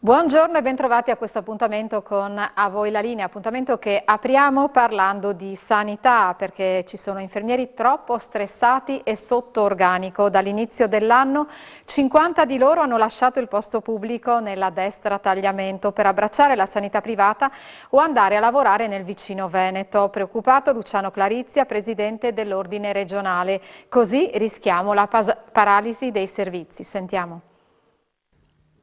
Buongiorno e bentrovati a questo appuntamento con A Voi la Linea, appuntamento che apriamo parlando di sanità perché ci sono infermieri troppo stressati e sotto organico. Dall'inizio dell'anno 50 di loro hanno lasciato il posto pubblico nella destra tagliamento per abbracciare la sanità privata o andare a lavorare nel vicino Veneto. Preoccupato Luciano Clarizia, presidente dell'ordine regionale. Così rischiamo la paralisi dei servizi. Sentiamo.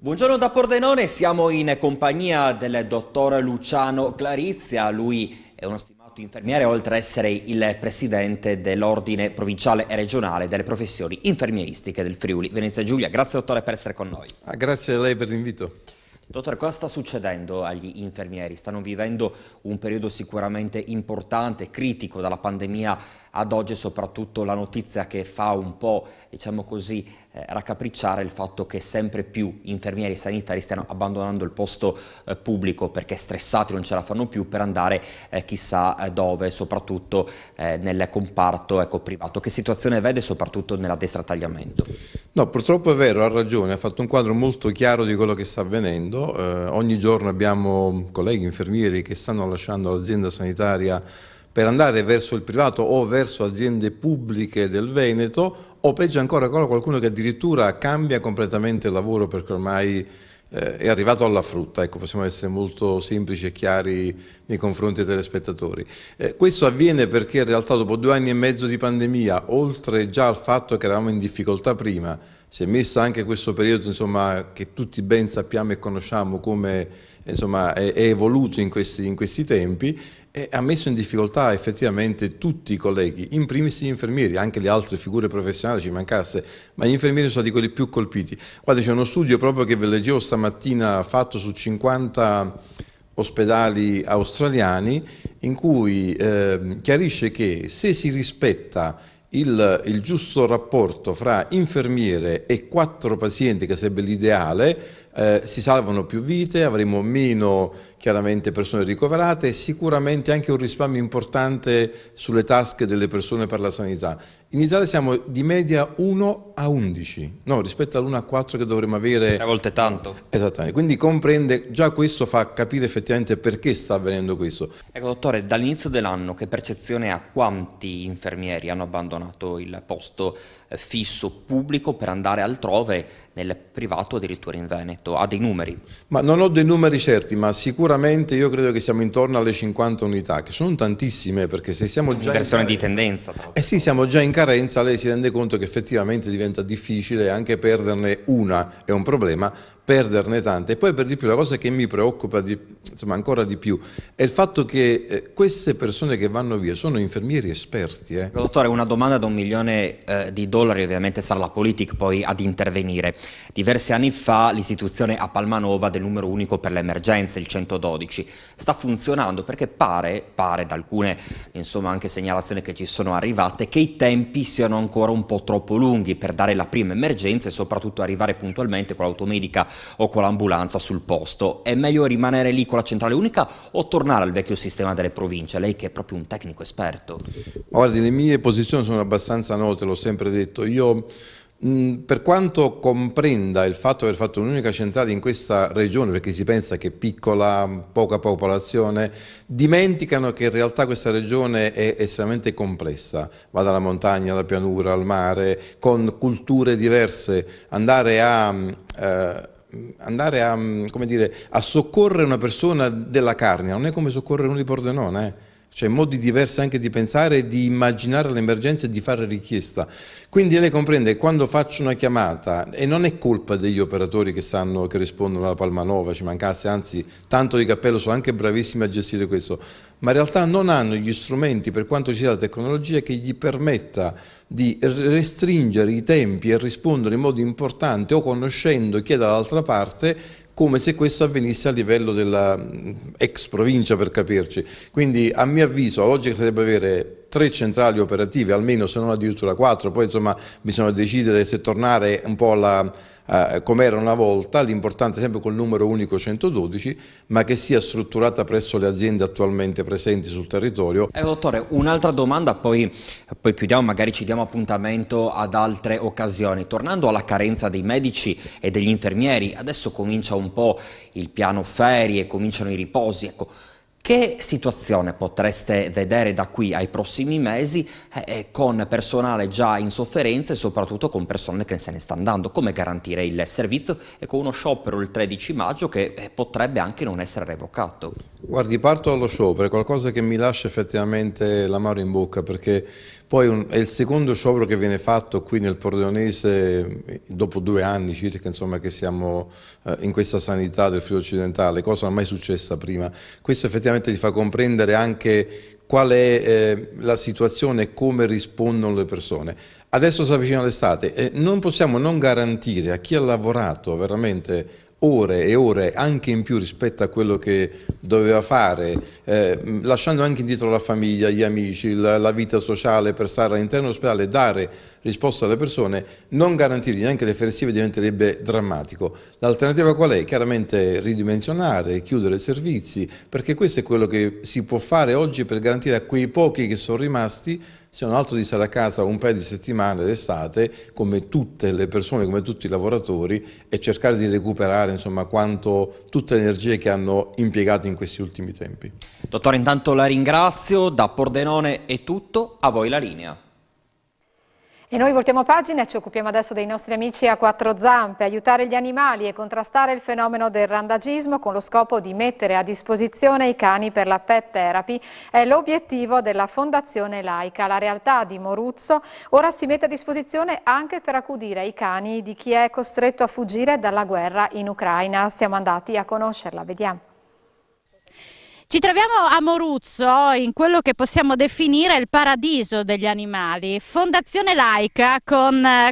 Buongiorno da Pordenone, siamo in compagnia del dottor Luciano Clarizia, lui è uno stimato infermiere oltre ad essere il presidente dell'ordine provinciale e regionale delle professioni infermieristiche del Friuli Venezia Giulia. Grazie dottore per essere con noi. Grazie a lei per l'invito. Dottore, cosa sta succedendo agli infermieri? Stanno vivendo un periodo sicuramente importante, critico dalla pandemia ad oggi, soprattutto la notizia che fa un po', diciamo così, raccapricciare il fatto che sempre più infermieri sanitari stiano abbandonando il posto pubblico perché stressati non ce la fanno più per andare chissà dove, soprattutto nel comparto privato. Che situazione vede soprattutto nella destra tagliamento? No, purtroppo è vero, ha ragione, ha fatto un quadro molto chiaro di quello che sta avvenendo. Ogni giorno abbiamo colleghi infermieri che stanno lasciando l'azienda sanitaria per andare verso il privato o verso aziende pubbliche del Veneto, o peggio ancora qualcuno che addirittura cambia completamente il lavoro perché ormai è arrivato alla frutta. Ecco, possiamo essere molto semplici e chiari nei confronti dei telespettatori. Questo avviene perché in realtà dopo 2 anni e mezzo di pandemia, oltre già al fatto che eravamo in difficoltà prima, si è messo anche questo periodo, insomma, che tutti ben sappiamo e conosciamo come, insomma, è evoluto in questi tempi, e ha messo in difficoltà effettivamente tutti i colleghi, in primis gli infermieri, anche le altre figure professionali ci mancasse, ma gli infermieri sono stati quelli più colpiti. Guarda, c'è uno studio proprio che vi leggevo stamattina fatto su 50 ospedali australiani in cui chiarisce che se si rispetta il giusto rapporto fra infermiere e 4 pazienti, che sarebbe l'ideale, si salvano più vite, avremo meno chiaramente persone ricoverate e sicuramente anche un risparmio importante sulle tasche delle persone per la sanità. In Italia siamo di media 1 a 11, no, rispetto all'1 a 4 che dovremmo avere. 3 volte tanto. Esattamente, quindi comprende, già questo fa capire effettivamente perché sta avvenendo questo. Ecco dottore, dall'inizio dell'anno che percezione ha quanti infermieri hanno abbandonato il posto fisso pubblico per andare altrove, nel privato addirittura in Veneto? Ha dei numeri? Ma non ho dei numeri certi, ma sicuramente io credo che siamo intorno alle 50 unità, che sono tantissime, perché se siamo già inversione di tendenza. Sì, siamo già in carenza, lei si rende conto che effettivamente diventa difficile anche perderne una, è un problema, perderne tante. E poi per di più la cosa che mi preoccupa insomma, ancora di più è il fatto che queste persone che vanno via sono infermieri esperti. Dottore, una domanda da $1 milione di dollari, ovviamente sarà la politica poi ad intervenire. Diversi anni fa l'istituzione a Palmanova del numero unico per le emergenze, il 112, sta funzionando perché pare da alcune insomma anche segnalazioni che ci sono arrivate, che i tempi siano ancora un po' troppo lunghi per dare la prima emergenza e soprattutto arrivare puntualmente con l'automedica o con l'ambulanza sul posto. È meglio rimanere lì con la centrale unica o tornare al vecchio sistema delle province? Lei che è proprio un tecnico esperto. Guardi, le mie posizioni sono abbastanza note, l'ho sempre detto. Io, per quanto comprenda il fatto di aver fatto un'unica centrale in questa regione, perché si pensa che piccola, poca popolazione, dimenticano che in realtà questa regione è estremamente complessa, va dalla montagna alla pianura, al mare, con culture diverse, andare come dire, a soccorrere una persona della Carnia non è come soccorrere uno di Pordenone, C'è modi diversi anche di pensare, di immaginare l'emergenza e di fare richiesta. Quindi lei comprende che quando faccio una chiamata, e non è colpa degli operatori che rispondono alla Palmanova, ci mancasse, anzi tanto di cappello, sono anche bravissimi a gestire questo, ma in realtà non hanno gli strumenti, per quanto ci sia la tecnologia, che gli permetta di restringere i tempi e rispondere in modo importante o conoscendo chi è dall'altra parte, come se questo avvenisse a livello della ex provincia, per capirci. Quindi a mio avviso la logica sarebbe avere 3 centrali operative, almeno se non addirittura 4, poi insomma bisogna decidere se tornare un po' come era una volta, l'importante è sempre col numero unico 112, ma che sia strutturata presso le aziende attualmente presenti sul territorio. Dottore, un'altra domanda, poi chiudiamo, magari ci diamo appuntamento ad altre occasioni. Tornando alla carenza dei medici e degli infermieri, adesso comincia un po' il piano ferie, cominciano i riposi, ecco. Che situazione potreste vedere da qui ai prossimi mesi con personale già in sofferenza e soprattutto con personale che se ne sta andando? Come garantire il servizio e con uno sciopero il 13 maggio che potrebbe anche non essere revocato? Guardi, parto dallo sciopero, è qualcosa che mi lascia effettivamente l'amaro in bocca, perché poi è il secondo sciopero che viene fatto qui nel Pordenonese dopo 2 anni circa, insomma, che siamo in questa sanità del Friuli Occidentale, cosa non è mai successa prima. Questo effettivamente ti fa comprendere anche qual è la situazione e come rispondono le persone. Adesso si avvicina l'estate, non possiamo non garantire a chi ha lavorato veramente ore e ore anche in più rispetto a quello che doveva fare, lasciando anche indietro la famiglia, gli amici, la vita sociale per stare all'interno dell'ospedale e dare risposta alle persone, non garantire neanche le ferie estive diventerebbe drammatico. L'alternativa qual è? Chiaramente ridimensionare, chiudere i servizi, perché questo è quello che si può fare oggi per garantire a quei pochi che sono rimasti, se non altro, di stare a casa un paio di settimane d'estate, come tutte le persone, come tutti i lavoratori, e cercare di recuperare insomma tutte le energie che hanno impiegato in questi ultimi tempi. Dottore, intanto la ringrazio, da Pordenone è tutto, a voi la linea. E noi voltiamo pagina e ci occupiamo adesso dei nostri amici a quattro zampe, aiutare gli animali e contrastare il fenomeno del randagismo con lo scopo di mettere a disposizione i cani per la pet therapy è l'obiettivo della Fondazione Laica. La realtà di Moruzzo ora si mette a disposizione anche per accudire i cani di chi è costretto a fuggire dalla guerra in Ucraina. Siamo andati a conoscerla, vediamo. Ci troviamo a Moruzzo, in quello che possiamo definire il paradiso degli animali. Fondazione Laica,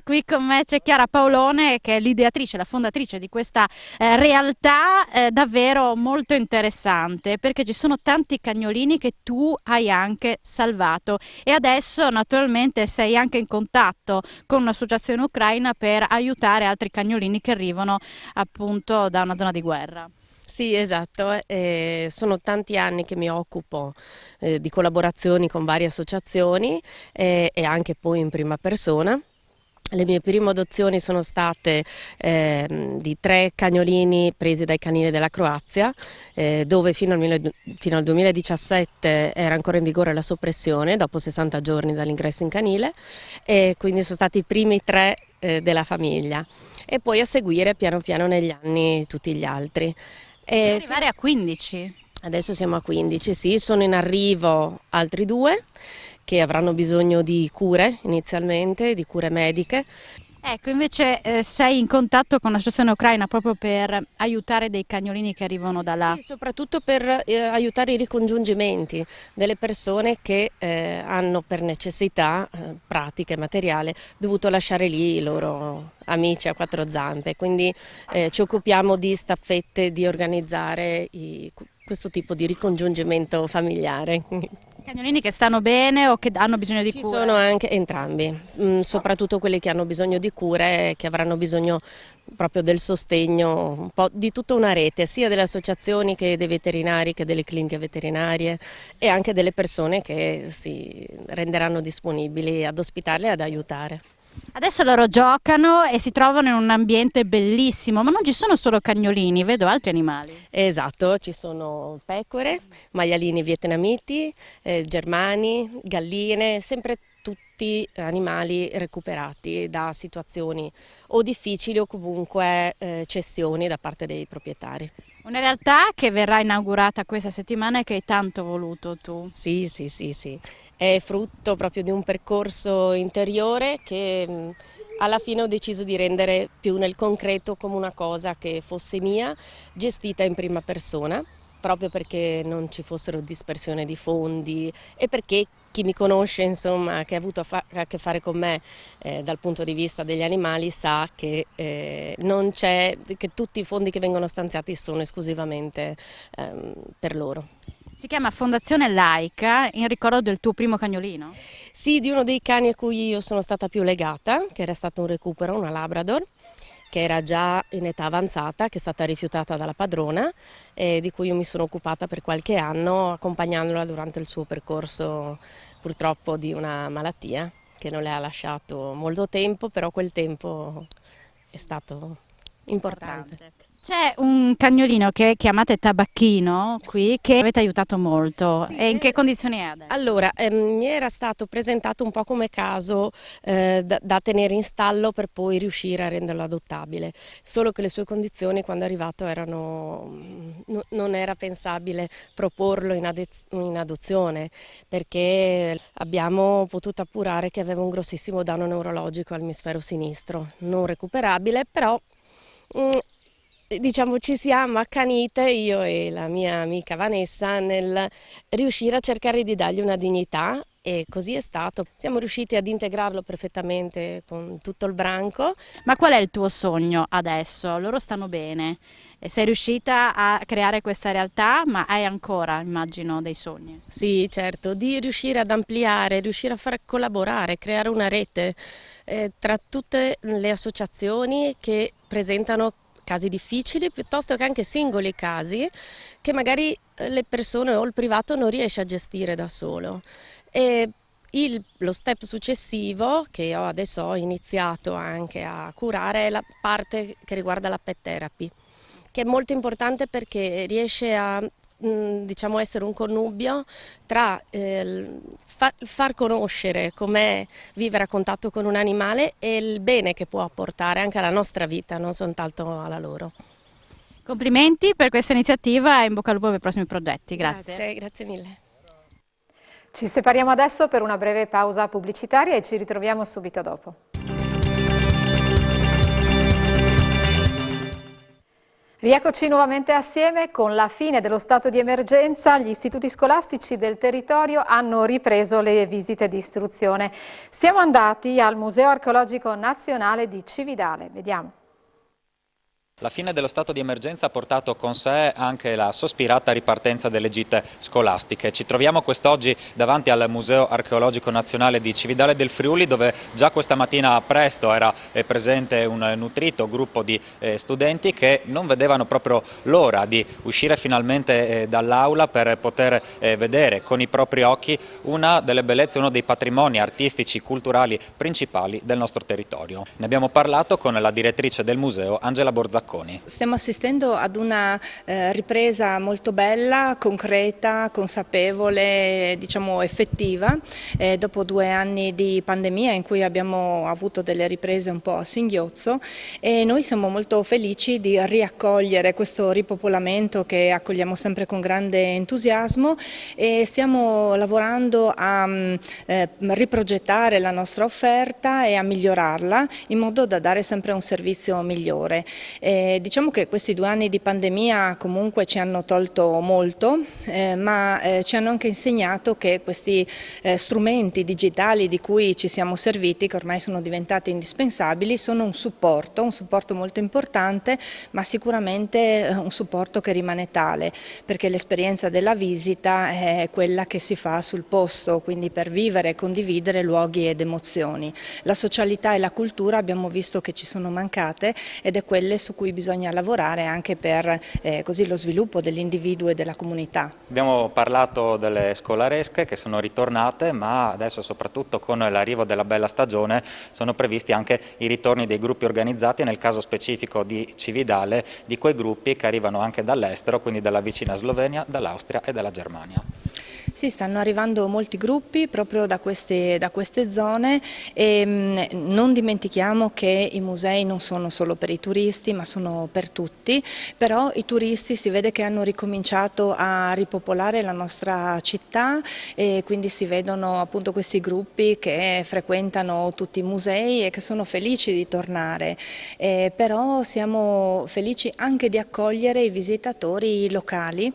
qui con me c'è Chiara Paolone, che è l'ideatrice, la fondatrice di questa realtà davvero molto interessante, perché ci sono tanti cagnolini che tu hai anche salvato e adesso naturalmente sei anche in contatto con un'associazione ucraina per aiutare altri cagnolini che arrivano appunto da una zona di guerra. Sì, esatto, sono tanti anni che mi occupo di collaborazioni con varie associazioni e anche poi in prima persona. Le mie prime adozioni sono state di 3 cagnolini presi dai canili della Croazia, dove fino al 2017 era ancora in vigore la soppressione dopo 60 giorni dall'ingresso in canile, e quindi sono stati i primi 3 della famiglia, e poi a seguire piano piano negli anni tutti gli altri. Per arrivare a 15. Adesso siamo a 15, sì, sono in arrivo altri 2 che avranno bisogno di cure inizialmente, di cure mediche. Ecco, invece sei in contatto con l'associazione ucraina proprio per aiutare dei cagnolini che arrivano da là. Sì, soprattutto per aiutare i ricongiungimenti delle persone che hanno per necessità pratiche e materiale dovuto lasciare lì i loro amici a 4 zampe, quindi ci occupiamo di staffette, di organizzare questo tipo di ricongiungimento familiare. Cagnolini che stanno bene o che hanno bisogno di Ci cure? sono anche entrambi, soprattutto quelli che hanno bisogno di cure, che avranno bisogno proprio del sostegno, un po' di tutta una rete, sia delle associazioni che dei veterinari, che delle cliniche veterinarie, e anche delle persone che si renderanno disponibili ad ospitarle e ad aiutare. Adesso loro giocano e si trovano in un ambiente bellissimo, ma non ci sono solo cagnolini, vedo altri animali. Esatto, ci sono pecore, maialini vietnamiti, germani, galline, sempre tutti animali recuperati da situazioni o difficili o comunque cessioni da parte dei proprietari. Una realtà che verrà inaugurata questa settimana e che hai tanto voluto tu. Sì. È frutto proprio di un percorso interiore che alla fine ho deciso di rendere più nel concreto, come una cosa che fosse mia, gestita in prima persona, proprio perché non ci fossero dispersione di fondi e perché chi mi conosce, insomma, che ha avuto a che fare con me dal punto di vista degli animali, sa che non c'è, che tutti i fondi che vengono stanziati sono esclusivamente per loro. Si chiama Fondazione Laica in ricordo del tuo primo cagnolino? Sì, di uno dei cani a cui io sono stata più legata, che era stato un recupero, una Labrador, che era già in età avanzata, che è stata rifiutata dalla padrona e di cui io mi sono occupata per qualche anno accompagnandola durante il suo percorso purtroppo di una malattia che non le ha lasciato molto tempo, però quel tempo è stato importante. C'è un cagnolino che chiamate Tabacchino qui che avete aiutato molto. Sì, E in che condizioni è adesso? Allora, mi era stato presentato un po' come caso da tenere in stallo per poi riuscire a renderlo adottabile, solo che le sue condizioni quando è arrivato non era pensabile proporlo in adozione, perché abbiamo potuto appurare che aveva un grossissimo danno neurologico all'emisfero sinistro, non recuperabile, però diciamo ci siamo accanite io e la mia amica Vanessa nel riuscire a cercare di dargli una dignità e così è stato. Siamo riusciti ad integrarlo perfettamente con tutto il branco. Ma qual è il tuo sogno adesso? Loro stanno bene. E sei riuscita a creare questa realtà, ma hai ancora, immagino, dei sogni. Sì, certo, di riuscire ad ampliare, riuscire a far collaborare, creare una rete tra tutte le associazioni che presentano casi difficili, piuttosto che anche singoli casi che magari le persone o il privato non riesce a gestire da solo. E lo step successivo che adesso ho iniziato anche a curare è la parte che riguarda la pet therapy, che è molto importante perché riesce a diciamo essere un connubio tra far conoscere com'è vivere a contatto con un animale e il bene che può apportare anche alla nostra vita, non soltanto alla loro. Complimenti per questa iniziativa e in bocca al lupo per i prossimi progetti. Grazie. Grazie mille. Ci separiamo adesso per una breve pausa pubblicitaria e ci ritroviamo subito dopo. Rieccoci nuovamente assieme. Con la fine dello stato di emergenza, gli istituti scolastici del territorio hanno ripreso le visite di istruzione. Siamo andati al Museo Archeologico Nazionale di Cividale. Vediamo. La fine dello stato di emergenza ha portato con sé anche la sospirata ripartenza delle gite scolastiche. Ci troviamo quest'oggi davanti al Museo Archeologico Nazionale di Cividale del Friuli, dove già questa mattina presto era presente un nutrito gruppo di studenti che non vedevano proprio l'ora di uscire finalmente dall'aula per poter vedere con i propri occhi una delle bellezze, uno dei patrimoni artistici, culturali principali del nostro territorio. Ne abbiamo parlato con la direttrice del museo, Angela Borzacconi. Stiamo assistendo ad una ripresa molto bella, concreta, consapevole, diciamo effettiva, dopo 2 anni di pandemia in cui abbiamo avuto delle riprese un po' a singhiozzo, e noi siamo molto felici di riaccogliere questo ripopolamento che accogliamo sempre con grande entusiasmo, e stiamo lavorando a riprogettare la nostra offerta e a migliorarla in modo da dare sempre un servizio migliore. Diciamo che questi 2 anni di pandemia comunque ci hanno tolto molto, ma ci hanno anche insegnato che questi strumenti digitali di cui ci siamo serviti, che ormai sono diventati indispensabili, sono un supporto molto importante, ma sicuramente un supporto che rimane tale, perché l'esperienza della visita è quella che si fa sul posto, quindi per vivere e condividere luoghi ed emozioni. La socialità e la cultura abbiamo visto che ci sono mancate, ed è quelle su cui bisogna lavorare anche per così lo sviluppo dell'individuo e della comunità. Abbiamo parlato delle scolaresche che sono ritornate, ma adesso soprattutto con l'arrivo della bella stagione sono previsti anche i ritorni dei gruppi organizzati, nel caso specifico di Cividale, di quei gruppi che arrivano anche dall'estero, quindi dalla vicina Slovenia, dall'Austria e dalla Germania. Sì, stanno arrivando molti gruppi proprio da queste zone, e non dimentichiamo che i musei non sono solo per i turisti ma sono per tutti, però i turisti si vede che hanno ricominciato a ripopolare la nostra città, e quindi si vedono appunto questi gruppi che frequentano tutti i musei e che sono felici di tornare, però siamo felici anche di accogliere i visitatori locali,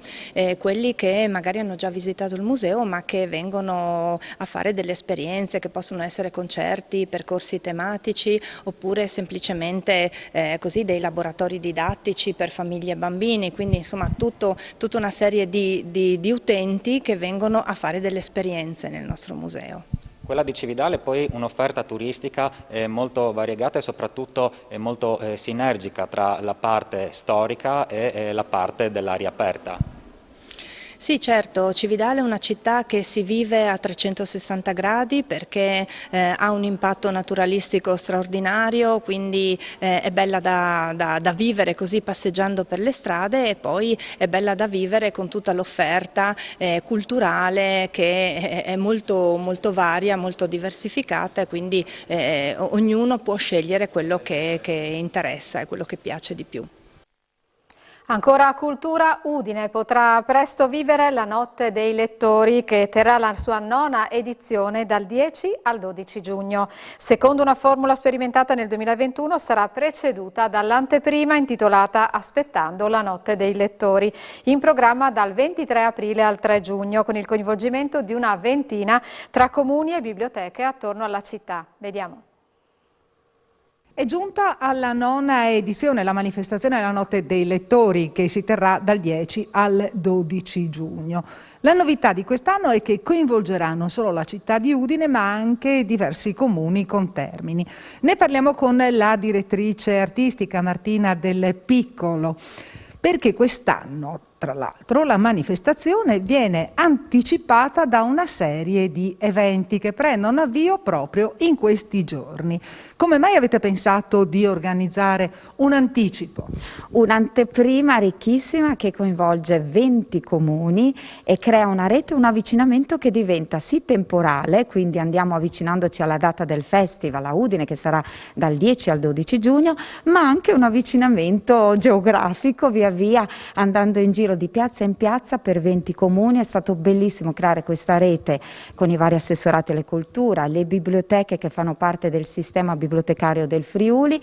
quelli che magari hanno già visitato il museo museo, ma che vengono a fare delle esperienze che possono essere concerti, percorsi tematici oppure semplicemente così dei laboratori didattici per famiglie e bambini, quindi insomma tutta una serie di utenti che vengono a fare delle esperienze nel nostro museo. Quella di Cividale è poi un'offerta turistica molto variegata e soprattutto molto sinergica tra la parte storica e la parte dell'aria aperta. Sì, certo, Cividale è una città che si vive a 360 gradi perché ha un impatto naturalistico straordinario, quindi è bella da vivere così passeggiando per le strade, e poi è bella da vivere con tutta l'offerta culturale che è molto, molto varia, molto diversificata, e quindi ognuno può scegliere quello che interessa e quello che piace di più. Ancora cultura, Udine potrà presto vivere la Notte dei Lettori, che terrà la sua 9ª edizione dal 10 al 12 giugno. Secondo una formula sperimentata nel 2021 sarà preceduta dall'anteprima intitolata Aspettando la Notte dei Lettori, in programma dal 23 aprile al 3 giugno, con il coinvolgimento di una ventina tra comuni e biblioteche attorno alla città. Vediamo. È giunta alla 9ª edizione la manifestazione della Notte dei Lettori, che si terrà dal 10 al 12 giugno. La novità di quest'anno è che coinvolgerà non solo la città di Udine, ma anche diversi comuni contermini. Ne parliamo con la direttrice artistica Martina Del Piccolo, perché quest'anno, tra l'altro, la manifestazione viene anticipata da una serie di eventi che prendono avvio proprio in questi giorni. Come mai avete pensato di organizzare un anticipo? Un'anteprima ricchissima che coinvolge 20 comuni e crea una rete, un avvicinamento che diventa sì temporale, quindi andiamo avvicinandoci alla data del festival a Udine, che sarà dal 10 al 12 giugno, ma anche un avvicinamento geografico, via via andando in giro di piazza in piazza per 20 comuni. È stato bellissimo creare questa rete con i vari assessorati alle cultura, le biblioteche che fanno parte del sistema bibliotecario del Friuli,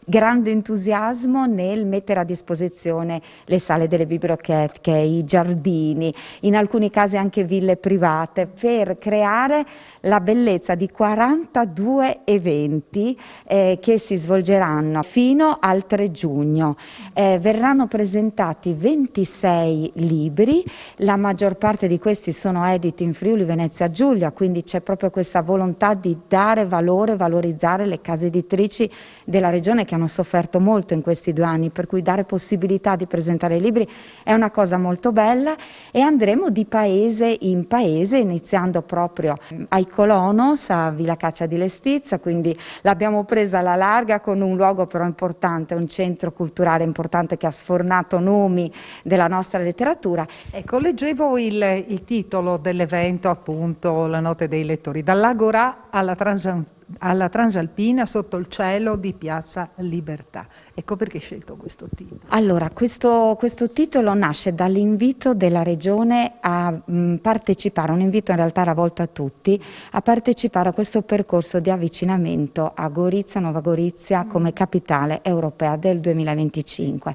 grande entusiasmo nel mettere a disposizione le sale delle biblioteche, i giardini, in alcuni casi anche ville private, per creare la bellezza di 42 eventi che si svolgeranno fino al 3 giugno. Verranno presentati 26 libri, la maggior parte di questi sono editi in Friuli Venezia Giulia, quindi c'è proprio questa volontà di dare valore, valorizzare le case editrici della regione che hanno sofferto molto in questi 2 anni, per cui dare possibilità di presentare i libri è una cosa molto bella. E andremo di paese in paese, iniziando proprio ai Colonos, a Villa Caccia di Lestizza, quindi l'abbiamo presa alla larga con un luogo però importante, un centro culturale importante che ha sfornato nomi della nostra letteratura. Ecco, leggevo il titolo dell'evento, appunto, La Notte dei Lettori, dall'Agorà alla Transalpina sotto il cielo di Piazza Libertà. Ecco perché hai scelto questo titolo. Allora, questo titolo nasce dall'invito della Regione a partecipare, un invito in realtà rivolto a tutti, a partecipare a questo percorso di avvicinamento a Gorizia, Nuova Gorizia, come capitale europea del 2025.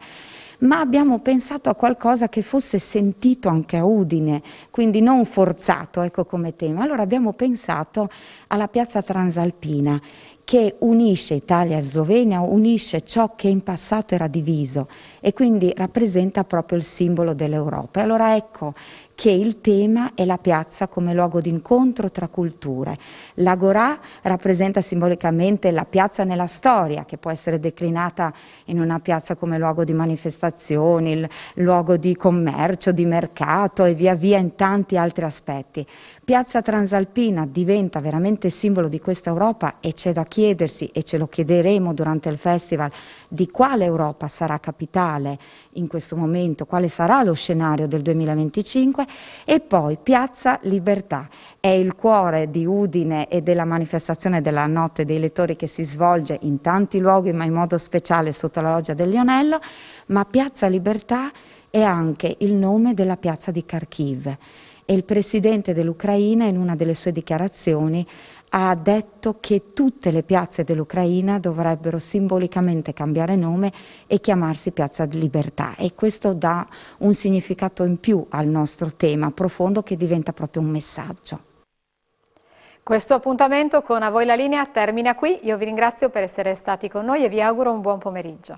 Ma abbiamo pensato a qualcosa che fosse sentito anche a Udine, quindi non forzato, ecco, come tema. Allora abbiamo pensato alla Piazza Transalpina, che unisce Italia e Slovenia, unisce ciò che in passato era diviso e quindi rappresenta proprio il simbolo dell'Europa. E allora ecco che il tema è la piazza come luogo di incontro tra culture. L'Agorà rappresenta simbolicamente la piazza nella storia, che può essere declinata in una piazza come luogo di manifestazioni, il luogo di commercio, di mercato e via via in tanti altri aspetti. Piazza Transalpina diventa veramente simbolo di questa Europa e c'è da chiedersi, e ce lo chiederemo durante il festival, di quale Europa sarà capitale in questo momento, quale sarà lo scenario del 2025. E poi Piazza Libertà è il cuore di Udine e della manifestazione della Notte dei Lettori, che si svolge in tanti luoghi ma in modo speciale sotto la loggia del Lionello. Ma Piazza Libertà è anche il nome della piazza di Kharkiv, e il presidente dell'Ucraina in una delle sue dichiarazioni ha detto che tutte le piazze dell'Ucraina dovrebbero simbolicamente cambiare nome e chiamarsi Piazza di Libertà, e questo dà un significato in più al nostro tema profondo, che diventa proprio un messaggio. Questo appuntamento con A Voi la Linea termina qui. Io vi ringrazio per essere stati con noi e vi auguro un buon pomeriggio.